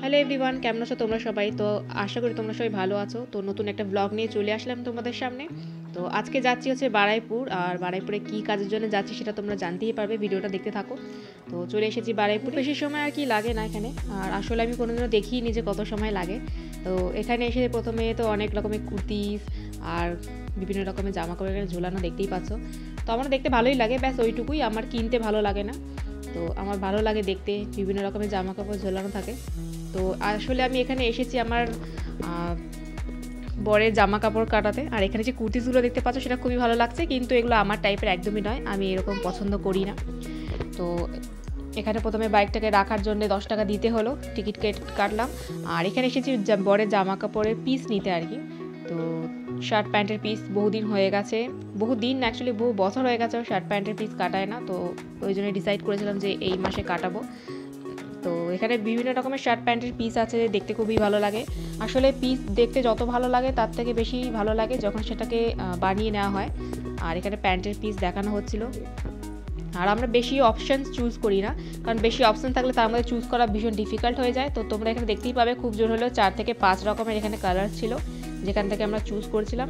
Hello everyone, কেমন আছো তোমরা সবাই? তো আশা করি তোমরা সবাই ভালো আছো। তো নতুন একটা ব্লগ নিয়ে চলে আসলাম তোমাদের সামনে। তো আজকে যাচ্ছি হচ্ছে বারুইপুর, আর বারুইপুরে কী কাজের জন্য যাচ্ছি সেটা তোমরা জানতেই পারবে, ভিডিওটা দেখতে থাকো। তো চলে এসেছি বারুইপুর, বেশি সময় আর কি লাগে না এখানে, আর আসলে আমি কোনোদিনও দেখিনি যে কত সময় লাগে। তো এখানে এসে প্রথমে তো অনেক রকমের কুর্তিস আর বিভিন্ন রকমের জামা কাপড় এখানে ঝোলানো দেখতেই পাচ্ছ। তো আমার দেখতে ভালোই লাগে, ব্যাস ওইটুকুই, আমার কিনতে ভালো লাগে না। তো আমার ভালো লাগে দেখতে, বিভিন্ন রকমের জামা কাপড় ঝোলানো থাকে। তো আসলে আমি এখানে এসেছি আমার বরের জামা কাপড় কাটাতে, আর এখানে যে কুর্তিসগুলো দেখতে পাচ্ছ সেটা খুবই ভালো লাগছে, কিন্তু এগুলো আমার টাইপের একদমই নয়, আমি এরকম পছন্দ করি না। তো এখানে প্রথমে বাইকটাকে রাখার জন্য 10 টাকা দিতে হলো, টিকিট কাটলাম। আর এখানে এসেছি বরের জামা কাপড়ের পিস নিতে আর কি। তো শার্ট প্যান্টের পিস বহুদিন হয়ে গেছে, বহুদিন অ্যাকচুয়ালি বহু বছর হয়ে গেছে শার্ট প্যান্টের পিস কাটায় না, তো ওই জন্য ডিসাইড করেছিলাম যে এই মাসে কাটাবো। তো এখানে বিভিন্ন রকমের শার্ট প্যান্টের পিস আছে, দেখতে খুবই ভালো লাগে। আসলে পিস দেখতে যত ভালো লাগে তার থেকে বেশি ভালো লাগে যখন সেটাকে বানিয়ে নেওয়া হয়। আর এখানে প্যান্টের পিস দেখানো হচ্ছিল। আর আমরা বেশি অপশান চুজ করি না, কারণ বেশি অপশান থাকলে তার মধ্যে চুজ করা ভীষণ ডিফিকাল্ট হয়ে যায়। তো তোমরা এখানে দেখতেই পাবে, খুব জোর হলেও 4 থেকে 5 রকমের এখানে কালার ছিল, যেখান থেকে আমরা চুজ করছিলাম।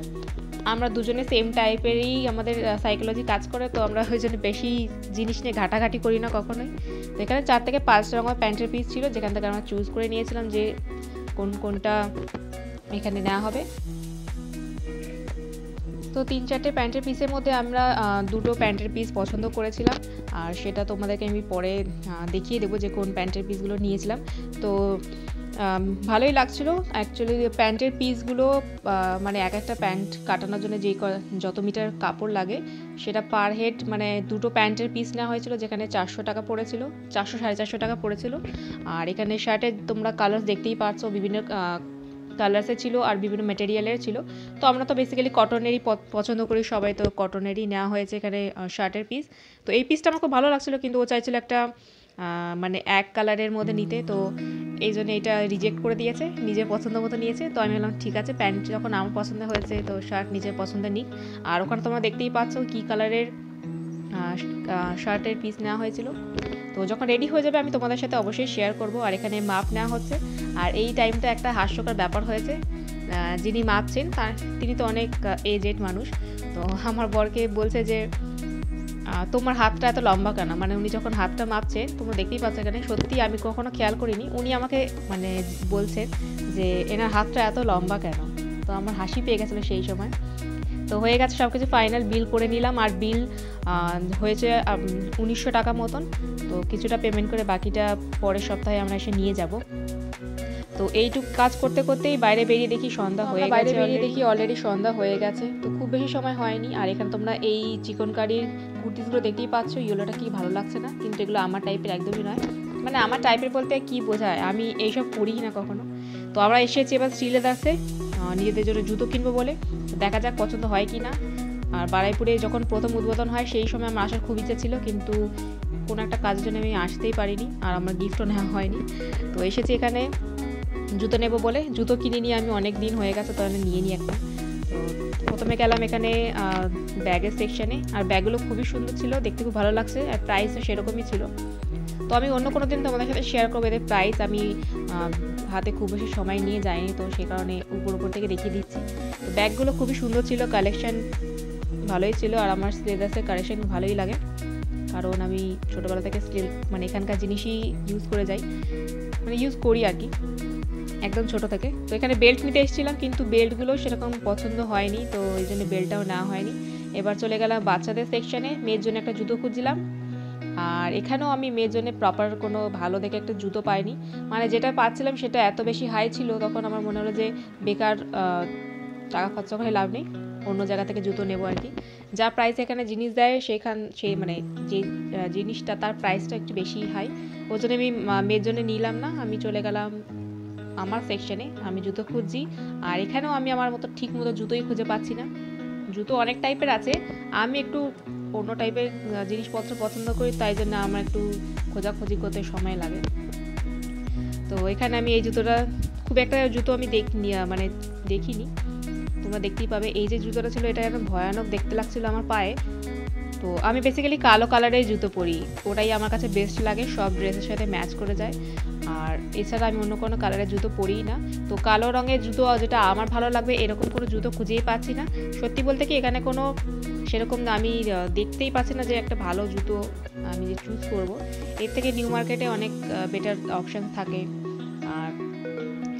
আমরা দুজনে সেম টাইপেরই আমাদের সাইকোলজি কাজ করে, তো আমরা ওই জন্য বেশি জিনিস নিয়ে ঘাটাঘাটি করি না কখনোই। তো এখানে 4 থেকে 5 রকমের প্যান্টের পিস ছিল, যেখান থেকে আমরা চুজ করে নিয়েছিলাম যে কোনটা এখানে নেওয়া হবে। তো 3-4টে প্যান্টের পিসের মধ্যে আমরা দুটো প্যান্টের পিস পছন্দ করেছিলাম, আর সেটা তোমাদেরকে আমি পরে দেখিয়ে দেবো যে কোন প্যান্টের পিসগুলো নিয়েছিলাম। তো ভালোই লাগছিলো অ্যাকচুয়ালি প্যান্টের পিসগুলো, মানে এক একটা প্যান্ট কাটানোর জন্য যত মিটার কাপড় লাগে সেটা পার হেড, মানে দুটো প্যান্টের পিস নেওয়া হয়েছিল, যেখানে 400 টাকা পড়েছিল, 400-450 টাকা পড়েছিল। আর এখানে শার্টের তোমরা কালার দেখতেই পাচ্ছ, বিভিন্ন কালার্সের ছিল আর বিভিন্ন ম্যাটেরিয়ালের ছিল। তো আমরা তো বেসিক্যালি কটনেরই পছন্দ করি সবাই, তো কটনেরই নেওয়া হয়েছে এখানে শার্টের পিস। তো এই পিসটা আমার খুব ভালো লাগছিলো, কিন্তু ও চাইছিল একটা মানে এক কালারের মধ্যে নিতে, তো এই জন্য এটা রিজেক্ট করে দিয়েছে, নিজের পছন্দ মতো নিয়েছে। তো আমি বললাম ঠিক আছে, প্যান্ট যখন আমার পছন্দ হয়েছে তো শার্ট নিজের পছন্দের নিক। আর ওখানে তোমরা দেখতেই পাচ্ছ কী কালারের শার্টের পিস নেওয়া হয়েছিল। তো যখন রেডি হয়ে যাবে আমি তোমাদের সাথে অবশ্যই শেয়ার করব। আর এখানে মাপ নেওয়া হচ্ছে, আর এই টাইমটা একটা হাস্যকর ব্যাপার হয়েছে, যিনি মাপছেন তিনি তো অনেক এজেড মানুষ। তো আমার বরকে বলছে যে তোমার হাতটা এত লম্বা কেন, মানে উনি যখন হাতটা মাপছে তোমরা দেখতেই পাচ্ছ এখানে, সত্যি আমি কখনো খেয়াল করিনি, উনি আমাকে মানে বলছেন যে এনার হাতটা এত লম্বা কেন। তো আমার হাসি পেয়ে গেছিলো সেই সময়। তো হয়ে গেছে সব কিছু, ফাইনাল বিল করে নিলাম, আর বিল হয়েছে 1900 টাকা মতন। তো কিছুটা পেমেন্ট করে বাকিটা পরের সপ্তাহে আমরা এসে নিয়ে যাব। তো এইটুকু কাজ করতে করতেই বাইরে বেরিয়ে দেখি সন্ধ্যা হয়ে গেছে, বাইরে বেরিয়ে দেখি অলরেডি সন্ধ্যা হয়ে গেছে। তো খুব বেশি সময় হয়নি। আর এখানে তোমরা এই চিকনকারির কুর্তিসগুলো দেখতেই পাচ্ছ, ইয়েলোটা কি ভালো লাগছে না, কিন্তু এগুলো আমার টাইপের একদমই নয়। মানে আমার টাইপের বলতে কি বোঝায়, আমি এইসব পরি না কখনো। তো আমরা এসেছি এবার শ্রীলেদার্সে নিজেদের জন্য জুতো কিনবো বলে, দেখা যাক পছন্দ হয় কি না। আর বারুইপুরে যখন প্রথম উদ্বোধন হয় সেই সময় আমার আসার খুব ইচ্ছা ছিল, কিন্তু কোনো একটা কাজের জন্য আমি আসতেই পারিনি, আর আমার গিফটও নেওয়া হয়নি। তো এসেছি এখানে জুতো নেব বলে, জুতো কিনে নিয়ে আমি অনেক দিন হয়ে গেছে, তাহলে নিয়ে নিই একটা। তো প্রথমে গেলাম এখানে ব্যাগের সেকশানে, আর ব্যাগগুলো খুবই সুন্দর ছিল, দেখতে খুব ভালো লাগছে, আর প্রাইসও সেরকমই ছিল। তো আমি অন্য কোনো দিন তোমাদের সাথে শেয়ার করবো এদের প্রাইস, আমি হাতে খুব বেশি সময় নিয়ে যাইনি, তো সেই কারণে উপর থেকে দেখিয়ে দিচ্ছি। তো ব্যাগগুলো খুবই সুন্দর ছিল, কালেকশান ভালোই ছিল, আর আমার শ্রীলেদার্সের কালেকশান ভালোই লাগে, কারণ আমি ছোটোবেলা থেকে মানে এখানকার জিনিসই ইউজ করে যাই, মানে ইউজ করি আর কি একদম ছোটো থেকে। তো এখানে বেল্ট নিতে এসেছিলাম, কিন্তু বেল্টগুলো সেরকম পছন্দ হয়নি, তো এই জন্য বেল্টটাও নেওয়া হয়নি। এবার চলে গেলাম বাচ্চাদের সেকশানে, মেয়ের জন্য একটা জুতো খুঁজছিলাম। আর এখানেও আমি মেয়ের জন্য প্রপার কোনো ভালো দেখে একটা জুতো পাইনি, মানে যেটা পাচ্ছিলাম সেটা এত বেশি হাই ছিল, তখন আমার মনে হলো যে বেকার টাকা খরচা করে লাভ নেই, অন্য জায়গা থেকে জুতো নেবো আর কি। যা প্রাইস এখানে জিনিস দেয় সেই মানে যে জিনিসটা তার প্রাইসটা একটু বেশি হাই, ওই জন্য আমি মেয়ের জন্য নিলাম না, আমি চলে গেলাম আমার সেকশানে, আমি জুতো খুঁজছি। আর এখানেও আমি আমার মতো ঠিক মতো জুতোই খুঁজে পাচ্ছি না, জুতো অনেক টাইপের আছে, আমি একটু অন্য টাইপের জিনিসপত্র পছন্দ করি, তাই জন্য আমার একটু খোঁজাখুঁজি করতে সময় লাগে। তো এখানে আমি এই জুতোটা, খুব একটা জুতো আমি মানে দেখিনি, তোমরা দেখতেই পাবে। এই যে জুতোটা ছিল এটা একদম ভয়ানক দেখতে লাগছিল আমার পায়ে, তো আমি বেসিক্যালি কালো কালারের জুতো পরি, ওটাই আমার কাছে বেস্ট লাগে, সব ড্রেসের সাথে ম্যাচ করে যায়। আর এছাড়া আমি অন্য কোনো কালারের জুতো পরিই না। তো কালো রঙের জুতো যেটা আমার ভালো লাগবে এরকম কোনো জুতো খুঁজেই পাচ্ছি না। সত্যি বলতে কি এখানে কোনো সেরকম আমি দেখতেই পাচ্ছি না যে একটা ভালো জুতো আমি যে চুজ করব। এর থেকে নিউ মার্কেটে অনেক বেটার অপশান থাকে। আর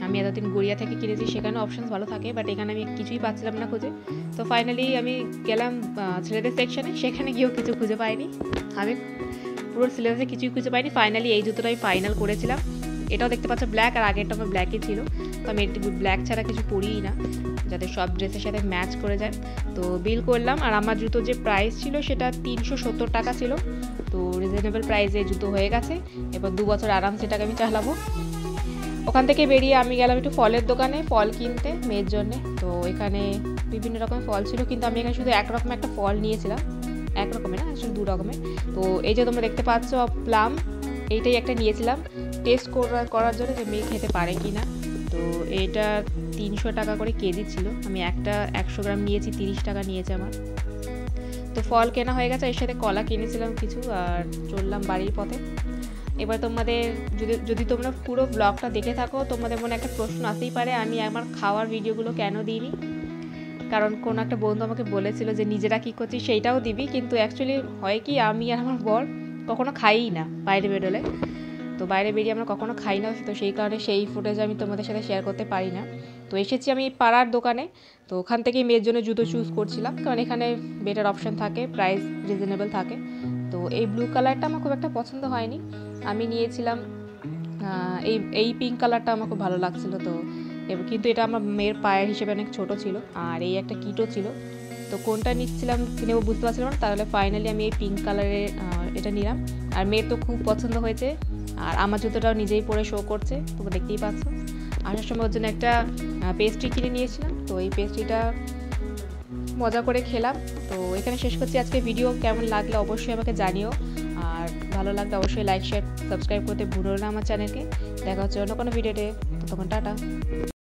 আমি এতদিন গড়িয়া থেকে কিনেছি, সেখানে অপশানস ভালো থাকে, বাট এখানে আমি কিছুই পাচ্ছিলাম না খুঁজে। তো ফাইনালি আমি গেলাম ছেলেদের সেকশানে, সেখানে গিয়েও কিছু খুঁজে পাইনি। আমি পুরো সিলেবাসে কিছুই খুঁজে পাইনি। ফাইনালি এই জুতোটা আমি ফাইনাল করেছিলাম। এটাও দেখতে পাচ্ছ ব্ল্যাক, আর আগেরটা আমার ব্ল্যাকই ছিল। তো আমি ব্ল্যাক ছাড়া কিছু পরিই না, যাতে সব ড্রেসের সাথে ম্যাচ করে যায়। তো বিল করলাম, আর আমার জুতো যে প্রাইস ছিল সেটা 370 টাকা ছিল। তো রিজনেবল প্রাইসে জুতো হয়ে গেছে। এবার 2 বছর আরামসে এটাকে আমি চালাবো। ওখান থেকে বেরিয়ে আমি গেলাম একটু ফলের দোকানে ফল কিনতে মেয়ের জন্যে। তো এখানে বিভিন্ন রকমের ফল ছিল, কিন্তু আমি এখানে শুধু একরকম একটা ফল নিয়েছিলাম, এক রকমের না, আসলে 2 রকমের। তো এই যে তোমরা দেখতে পাচ্ছ প্লাম, এইটাই একটা নিয়েছিলাম টেস্ট করার জন্য যে মেয়ে খেতে পারে কি না। তো এটা 300 টাকা করে কেজি ছিল, আমি একটা 100 গ্রাম নিয়েছি, 30 টাকা নিয়েছে আমার। তো ফল কেনা হয়ে গেছে, এর সাথে কলা কিনেছিলাম কিছু, আর চললাম বাড়ির পথে। এবার তোমাদের যদি তোমরা পুরো ব্লগটা দেখে থাকো, তোমাদের মনে একটা প্রশ্ন আসতেই পারে আমি আমার খাওয়ার ভিডিওগুলো কেন দিইনি। কারণ কোনো একটা বন্ধু আমাকে বলেছিল যে নিজেরা কী করছি সেইটাও দিবি, কিন্তু অ্যাকচুয়ালি হয় কি আমি আর আমার বর কখনো খাইই না বাইরে বেরোলে। তো বাইরে বেরিয়ে আমরা কখনো খাই না, তো সেই কারণে সেই ফুটেজ আমি তোমাদের সাথে শেয়ার করতে পারি না। তো এসেছি আমি পাড়ার দোকানে, তো ওখান থেকেই মেয়ের জন্য জুতো চুজ করছিলাম, কারণ এখানে বেটার অপশান থাকে, প্রাইস রিজনেবল থাকে। তো এই ব্লু কালারটা আমার খুব একটা পছন্দ হয়নি, আমি নিয়েছিলাম এই পিঙ্ক কালারটা আমার খুব ভালো লাগছিলো। তো কিন্তু এটা আমার মেয়ের পায়ের হিসেবে অনেক ছোট ছিল, আর এই একটা কিটো ছিল। তো কোনটা নিচ্ছিলাম কিনেও বুঝতে পারছিলাম না, তাহলে ফাইনালি আমি এই পিঙ্ক কালারের এটা নিলাম। আর মেয়ের তো খুব পছন্দ হয়েছে, আর আমার জুতোটাও নিজেই পরে শো করছে, তোমরা দেখতেই পাচ্ছ। আসার সময় ওর জন্য একটা পেস্ট্রি কিনে নিয়েছিলাম, তো এই পেস্ট্রিটা মজা করে খেলাম। তো এখানে শেষ করছি আজকে ভিডিও। কেমন লাগলে অবশ্যই আমাকে জানিও, আর ভালো লাগলে অবশ্যই লাইক শেয়ার সাবস্ক্রাইব করতে ভুলো না আমার চ্যানেলকে। দেখা হচ্ছে অন্য কোনো ভিডিওতে, ততক্ষণ টাটা।